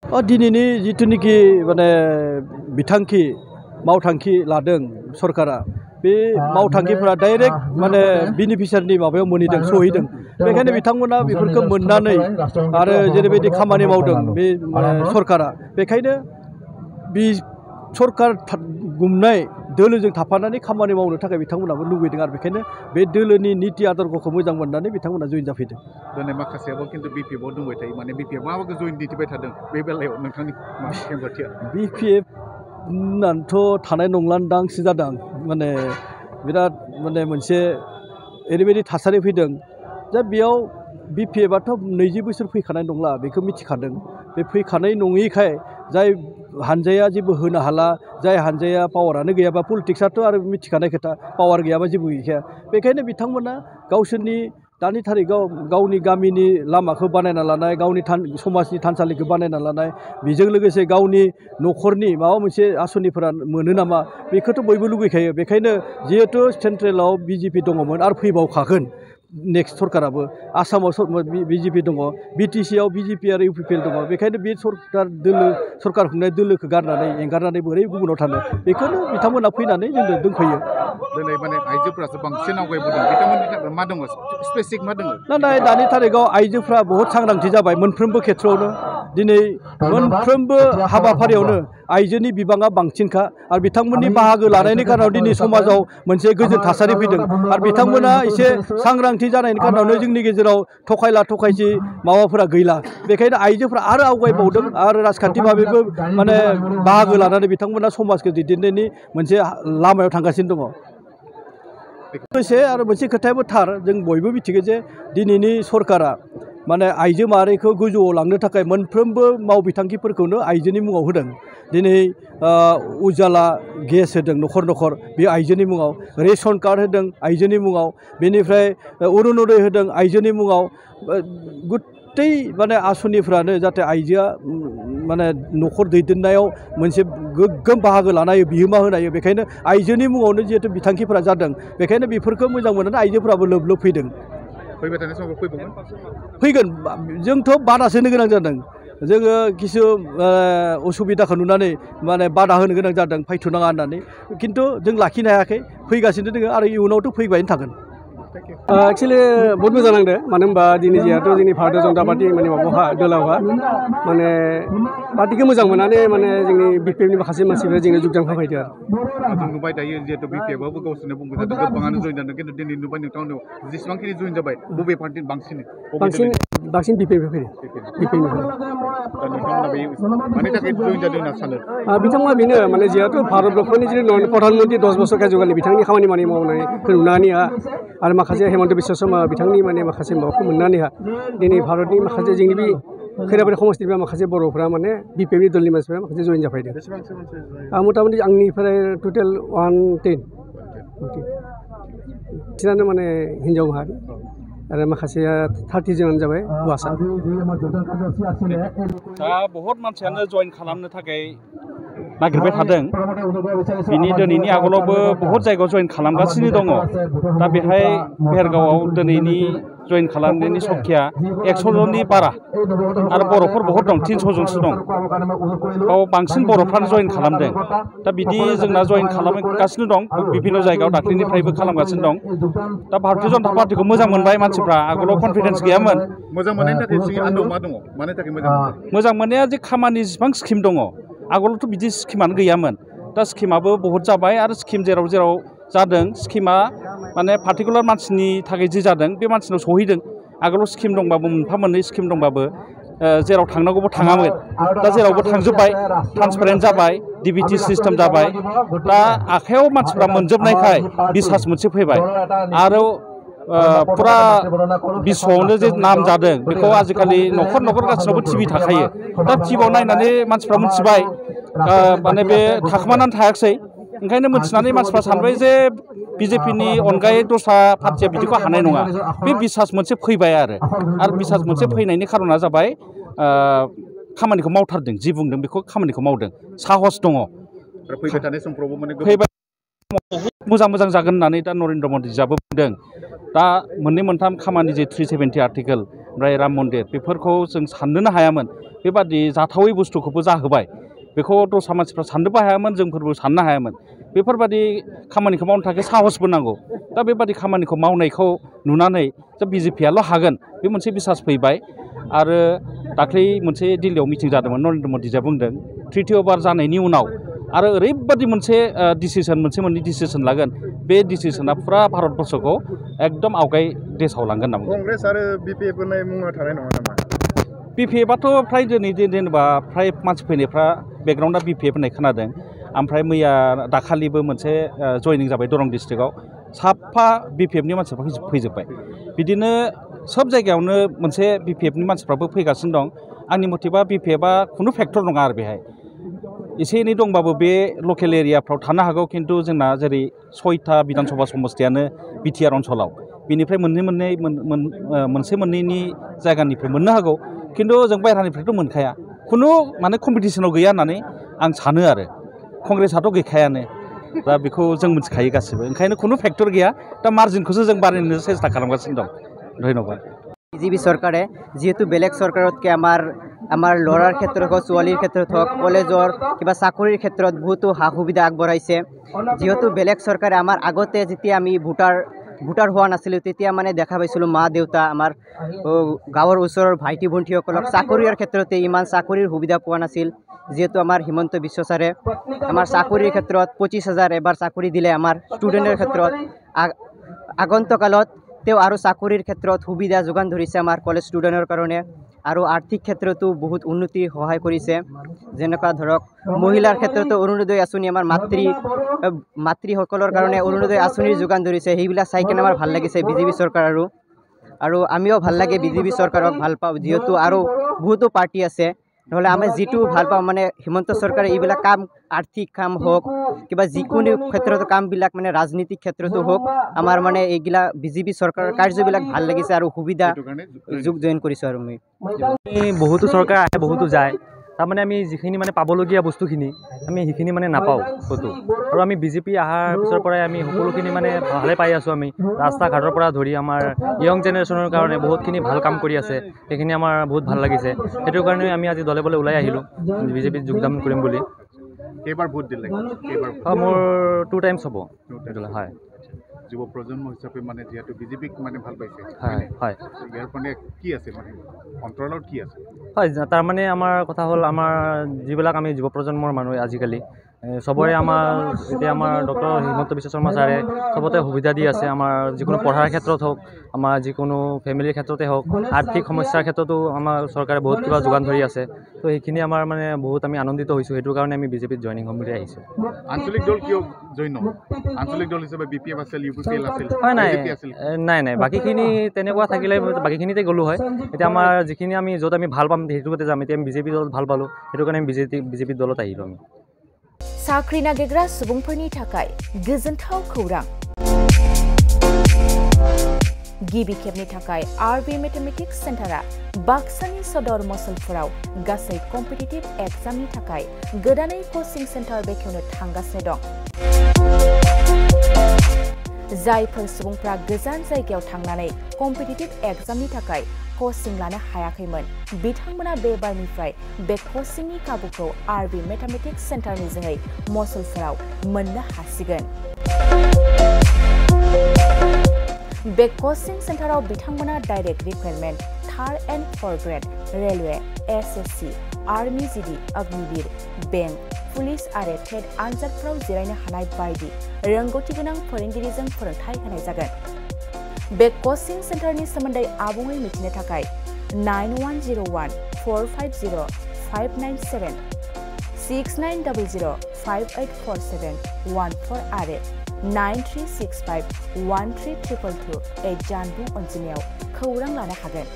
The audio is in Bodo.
दिनैनि जिथुनिखि माने बिथांखि मावथांखि लादों सरकारा बे मावथांखिफोरा डाइरेक्ट माने बेनिफिसियारिनि माबायाव मोनहैदों सहैदों बेखायनो बिथांमोना बेफोरखौ मोननानै आरो जेरैबायदि खामानि मावदों बे सरकारा बेखायनो बे सरकार गुमनाय दोलोजों थाफानानै खामानि मावनो थाखाय बिथांमोनाबो लुबैदों आरो बेखायनो बे दोलोनि नीति आदर्शखौ मोजां मोननानै बिथांमोना जइन जाफैदों। दिनै माखासेयाबो खिन्थु बिपिएफआव दंबाय थायो माने बिपिएफ माबायदि जइन दिन्थिबाय थादों बे बेलायाव नोंथांनि खेंफोरथिया बिपिएफ होननानैथ' थानाय नंलान्दांसो जादों माने बिराद माने मोनसे ओरैबायदि थासारि फैदों दा बेयाव बिपिएफआथ' 20 बोसोर फैखानाय नंला बेखौ मिथिखादों बे फैखानाय नङिखाय जाय हानजाया जेबो होनो हाला जाय हानजाया पावारानो गैयाबा पलिटिक्सआथ' आरो मिथिखानाय खोथा पावार गैयाबा जेबो गैखाया बेखायनो बिथांमोना गावसोरनि दानि थारिखआव गावनि गामिनि लामाखौ बानायना लानाय गावनि समाजनि थानसालिखौ बानायना लानाय बेजों लोगोसे गावनि न'खरनि माबा मोनसे आसनिफोरा मोनो नामा बेखौथ' बयबो लुगैखायो बेखायनो जिहेथु सेन्ट्रेलाव बिजेपि दङमोन आरो फैबावखागोन नेक्स्ट सरकाराबो आसामाव बिजेपि दङ बिटिसिआव बिजेपि आरो इउपिपिएल दङ बेखायनो बे सरकार खुंनाय दोलोखौ गारनानै एंगारनानै बोरै गुबुनाव थानो बेखौनो बिथांमोना फैनानै जोंनो दोनफैयो। दिनै माने आइजोफोरासो बांसिन आवगायबोदों बिथांमोननि थाखाय मा दङ स्पेसिफिक मा दङ नाथाय दानि थारिखआव आइजोफ्रा बहुत सांग्रांथि जाबाय मोनफ्रोमबो खेथ्रआवनो दिनै मोनफ्रोमबो हाबाफारियावनो आइजोनि बिबाङा बांसिनखा आरो बिथांमोननि बाहागो लानायनि कारनाव दिनै समाजाव मोनसे गोजोन थासारि फैदों आरो बिथांमोना एसे सांग्रांथि जानायनि कारनावनो जोंनि गेजेराव थगायला थगायसि माबाफोरा गैला बेखायनो आइजोफ्रा आरो आवगायबावदों आरो राजखान्थि भाबैबो माने बाहागो लानानै बिथांमोना समाजखौ दैदेननायनि मोनसे लामायाव थांगासिनो दङ। लोगोसे आरो मोनसे खोथायाबो थार जों बयबो मिथिगौ जे दिनैनि सरकारा माने आइजो माहारिखौ गोजौआव लांनो थाखाय मोनफ्रोमबो मावबिथांखिफोरखौनो आइजोनि मुङाव होदों दिनै उजाला गेस होदों न'खर न'खर बे आइजोनि मुङाव रेशन कार्ड होदों आइजोनि मुङाव बेनिफ्राय अरुनदय होदों आइजोनि मुङाव गुत्तै माने आसनिफ्रानो जाहाथे आइजोआ माने न'खर दैदेननायाव मोनसे गोग्गोम बाहागो लानो हायो बिहोमा होनो हायो बेखायनो आइजोनि मुङावनो जिहेतु बिथांखिफोरा जादों बेखायनो बेफोरखौ मोजां मोननानै आइजोफोराबो लोब लोब फैदों। फैबाय थानाय समाव फैगोन जोंथ' बादासो होनो गोनां जादों जोङो किसु असुबिदाखौ नुनानै माने बादा होनो गोनां जादों फैथ'नाङा होननानै खिन्थु जों लाखिनो हायाखै फैगासिनो दङ आरो इयुनावथ' फैबायनो थागोन। एक्चुअली बहुत मोजां नांदों मानो होनबा दिनै जिहेतु जोंनि भारतीय जनता पार्टी माने माबाहा दोलावहा माने पार्टिखौ मोजां मोननानै माने जोंनि बिपिएफनि माखासे मानसिफोरा जोंनो जुगदान खालामफैदों आरो जों नुबाय दायो जिहेतु बिपिएफआबो गावसोरनो बुंबाय थादों गोबाङानो जइन जादों खिन्थु दिनै नुबाय नोंथांमोनाव जेसेबांखिनि जइन जाबाय बबे पार्टि बांसिन बिपिएफनिफ्राय फैदों नोंथांमोना बे मानि थाखाय जइन जादों होनना सानो बिथांमोना बेनो माने जिहेतु भारत बर्षनि जे प्रधानमन्त्री 10 बोसोर कार्यकालनि बिथांनि खामानि मावनायखौ नुनानै आरो माखासे हेमन्त बिश्व शर्मा बिथांनि माने माखासे माबाखौ मोननानै दिनै भारतनि माखासे जोंनि बे खैराबारि समस्थिनिफ्राय माखासे बर'फोरा माने बिपिएफनि दलनि मानसिफोरा माखासे जइन जाफैदों मथा मथि आंनिफ्राय टटेल 110 थिनानो माने हिन्जाव माहारि आरो माखासेया 30 जनानो जाबाय हौवासा। दा बहुत मानसियानो जइन खालामनो थाखाय नागिरबाय थादों बिनि दिनैनि आगोलावबो बहुत जायगायाव जइन खालामगासिनो दङ दा बेहाय भेरगावआव दिनैनि जइन खालामनायनि संख्या 100 जननि बारा आरो बर'फोर बहुत दं 300 जनसो दं बाव बांसिन बर'फ्रानो जइन खालामदों दा बिदि जोंना जइन खालामगासिनो दं बिभिन्न जायगायाव दाख्लैनिफ्रायबो खालामगासिनो दं दा भारतीय जनता पार्टीखौ मोजां मोनबाय मानसिफ्रा आगोलाव कनफिडेन्स गैयामोन मोजां मोननायनि थाखाय जोंनि आन्दोआव मा दङ मानि थाखाय मोजां मोननाया जे खामानि जेसेबां स्किम दङ आगोलावथ' बिदि स्किमानो गैयामोन दा स्किमाबो बहुत जाबाय आरो स्किम जेराव जेराव जादों स्किमा माने पार्टिकुलार मानसिनि थाखाय जि जादों बे मानसिनाव सहैदों आगोलाव स्किम दंबाबो मोनफा मोननै स्किम दंबाबो जेराव थांनांगौबो थाङामोन दा जेरावबो थांजोब्बाय ट्रान्सपारेन्ट जाबाय डिबिटि सिस्टेम जाबाय दा आखायाव मानसिफ्रा मोनजोबनायखाय बिसास मोनसे फैबाय आरो फुरा बिश्वआवनो जे नाम जादों बेखौ आजिखालि न'खर न'खर गासिनावबो टिभि थाखायो दा टिभिआव नायनानै मानसिफ्रा मिथिबाय माने बे थाखोमानानै थायाखिसै ओंखायनो मिथिनानै मानसिफ्रा सानबाय जे बिजेपिनि अनगायै दस्रा पार्टिया बिदिखौ हानाय नङा बे बिसास मोनसे फैबाय आरो बिसास मोनसे फैनायनि खारना जाबाय खामानिखौ मावथारदों जि बुंदों बेखौ खामानिखौ मावदों साहस दङ फैबाय थानाय समफ्रावबो माने मोजां मोजां जागोन होननानै दा नरेन्द्र मदिजीआबो बुंदों दा मोननै मोनथाम खामानि जे 370 आर्टिकेल ओमफ्राय राम मन्दिर बेफोरखौ जों साननोनो हायामोन बेबादि जाथावै बुस्थुखौबो जाहोबाय बेखौ दस्रा मानसिफ्रा साननोबो हायामोन जोंफोरबो साननो हायामोन बेफोरबादि खामानिखौ मावनो थाखाय साहसबो नांगौ दा बेबादि खामानिखौ मावनायखौ नुनानै दा बिजेपियाल' हागोन बे मोनसे बिसास फैबाय आरो दाख्लै मोनसे दिल्लीयाव मिटिं जादोंमोन नरेन्द्र मदिया बुंदों तृतीयबार जानायनि उनाव आरो ओरैबादि मोनसे डिसिसन मोनसे मोननै डिसिसन लागोन बे डिसिसना फुरा भारतबर्षखौ एकदम आवगाय देशाव लांगोन होनना बुंदों कंग्रेस आरो बिपिएफ होननाय मुङा थानाय नङा नामा बिपिएफआथ' फ्राय दिनै जेनेबा फ्राय मानसि फैनायफ्रा बेकग्राउन्डआ बिपिएफ होननाय खोनादों ओमफ्राय मैया दाखालिबो मोनसे जयनिं जाबाय दरं डिस्ट्रिक्टआव साफा बिपिएफनि मानसिफ्रा फैजोब्बाय बिदिनो सब जायगायावनो मोनसे बिपिएफनि मानसिफ्राबो फैगासिनो दं आंनि मथेबा बिपिएफआ खुनु फेक्टर नङा आरो बेहाय एसे एनै दंबाबो बे लकेल एरियाफ्राव थानो हागौ खिन्थु जोंना जेरै 6था बिधानसभा समस्थियानो बिटिआर ओनसोलाव बिनिफ्राय मोनसे मोननैनि जायगानिफ्राय मोननो हागौ खिन्थु जों बायह्रानिफ्रायथ' मोनखाया खुनु माने कम्पिटिसनाव गैया होननानै आं सानो आरो कंग्रेसआथ' गैखायानो दा बेखौ जों मिथिखायो गासिबो ओंखायनो खुनु फेक्टर गैया दा मार्जिनखौसो जों बारायनो सेस्था खालामगासिनो दं धन्यबाद বিজেপি চৰকাৰে যেহেতু বেলেগ চৰকাৰতকৈ আমাৰ ল'ৰাৰ ক্ষেত্ৰত হওক ছোৱালীৰ ক্ষেত্ৰত হওক কলেজৰ কিবা চাকৰিৰ ক্ষেত্ৰত বহুতো সা সুবিধা আগবঢ়াইছে যেহেতু বেলেগ চৰকাৰে আমাৰ আগতে যেতিয়া আমি ভোটাৰ হোৱা নাছিলোঁ তেতিয়া মানে দেখা পাইছিলোঁ মা দেউতা আমাৰ গাঁৱৰ ওচৰৰ ভাইটি ভণ্টিসকলক চাকৰিৰ ক্ষেত্ৰতে ইমান চাকৰিৰ সুবিধা পোৱা নাছিল যেহেতু আমাৰ হিমন্ত বিশ্ব ছাৰে আমাৰ চাকৰিৰ ক্ষেত্ৰত 25,000 এবাৰ চাকৰি দিলে আমাৰ ষ্টুডেণ্টৰ ক্ষেত্ৰত আগন্তকালত তেওঁ আৰু চাকৰিৰ ক্ষেত্ৰত সুবিধা যোগান ধৰিছে আমাৰ কলেজ ষ্টুডেণ্টৰ কাৰণে আৰু আৰ্থিক ক্ষেত্ৰতো বহুত উন্নতি সহায় কৰিছে যেনেকুৱা ধৰক মহিলাৰ ক্ষেত্ৰতো অৰুণোদয় আঁচনি আমাৰ মাতৃসকলৰ কাৰণে অৰুণোদয় আঁচনিৰ যোগান ধৰিছে সেইবিলাক চাই কেনে আমাৰ ভাল লাগিছে বিজেপি চৰকাৰ আৰু আমিও ভাল লাগে বিজেপি চৰকাৰক ভাল পাওঁ যিহেতু আৰু বহুতো পাৰ্টি আছে নহ'লে আমি যিটো ভাল পাওঁ মানে হিমন্ত চৰকাৰে এইবিলাক কাম আৰ্থিক কাম হওক কিবা যিকোনো ক্ষেত্ৰত কামবিলাক মানে ৰাজনীতিক ক্ষেত্ৰতো হওক আমাৰ মানে এইগিলা বিজেপি চৰকাৰৰ কাৰ্যবিলাক ভাল লাগিছে আৰু সুবিধা যোগ জইন কৰিছোঁ আৰু মই বহুতো চৰকাৰ আহে বহুতো যায় তাৰমানে আমি যিখিনি মানে পাবলগীয়া বস্তুখিনি আমি সেইখিনি মানে নাপাওঁ ক'তো আৰু আমি বিজেপি অহাৰ পিছৰ পৰাই আমি সকলোখিনি মানে ভালে পাই আছোঁ আমি ৰাস্তা ঘাটৰ পৰা ধৰি আমাৰ য়ং জেনেৰেশ্যনৰ কাৰণে বহুতখিনি ভাল কাম কৰি আছে সেইখিনি আমাৰ বহুত ভাল লাগিছে সেইটো কাৰণে আমি আজি দলে বলে ওলাই আহিলোঁ বিজেপিত যোগদান কৰিম বুলি কেইবাৰ ভোট দিলে মোৰ 2 টাইমছ হ'ব হয় যুৱ প্ৰজন্ম হিচাপে মানে যেহেতু বিজেপিক মানে ভাল পাইছে হয় ইয়াৰ মানে কি আছে মানে অন্তৰালত কি আছে হয় তাৰমানে আমাৰ কথা হ'ল আমাৰ যিবিলাক আমি যুৱ প্ৰজন্মৰ মানুহ আজিকালি সবৰে আমাৰ এতিয়া আমাৰ ডক্টৰ হিমন্ত বিশ্ব শৰ্মা ছাৰে সবতে সুবিধা দি আছে আমাৰ যিকোনো পঢ়াৰ ক্ষেত্ৰত হওক আমাৰ যিকোনো ফেমিলিৰ ক্ষেত্ৰতে হওক আৰ্থিক সমস্যাৰ ক্ষেত্ৰতো আমাৰ চৰকাৰে বহুত কিবা যোগান ধৰি আছে তো সেইখিনি আমাৰ মানে বহুত আমি আনন্দিত হৈছোঁ সেইটো কাৰণে আমি বিজেপিত জইনিং হ'ম বুলি আহিছোঁ আঞ্চলিক দল কিয় জইন নহয় আঞ্চলিক দল হিচাপে বিপিএফ আছিল ইউপিএল আছিল নাই বাকীখিনি তেনেকুৱা থাকিলে বাকীখিনিতে গ'লো হয় এতিয়া আমাৰ যিখিনি আমি য'ত আমি ভাল পাম সেইটোতে যাম এতিয়া আমি বিজেপি দলত ভাল পালোঁ সেইটো কাৰণে আমি বিজেপি দলত আহিলোঁ আমি साख्रि नागिरग्रा सुबुंफोरनि थाखाय गोजोनथाव खौरां गिबि खेबनि थाखाय आरबि मेथमेटिक्स सेन्टारा बाक्सानि सदर मसलफोराव गासै कम्पिटिटिभ एग्जामनि थाखाय गोदानै कोचिं सेन्टार बेखेवनो थांगासिनो दं जायफोर सुबुंफ्रा गोजान जायगायाव थांनानै कम्पिटिटिभ एग्जामनि थाखाय कोचिं लानो हायाखैमोन बिथांमोना बे बारनिफ्राय बे कोचिंनि खाबुखौ आरबि मेथमेटिक्स सेन्टारनि जोहै मसलफोराव मोननो हासिगोन बे कोचिं सेन्टाराव बिथांमोना direct requirement 3rd and 4th grade railway SSC army GD Agniveer bank police आरो टेट आनजादफोराव जिरायनो हानाय बायदि रोंगौथि गोनां फोरोंगिरिजों फोरोंथाय होनाय जागोन बे कोचिं सेन्टारनि सोमोन्दै आबुङै मिथिनो थाखाय 9101450597 6900584714 आरो 9365132228 जानबुं अनजिमायाव खौरां लानो हागोन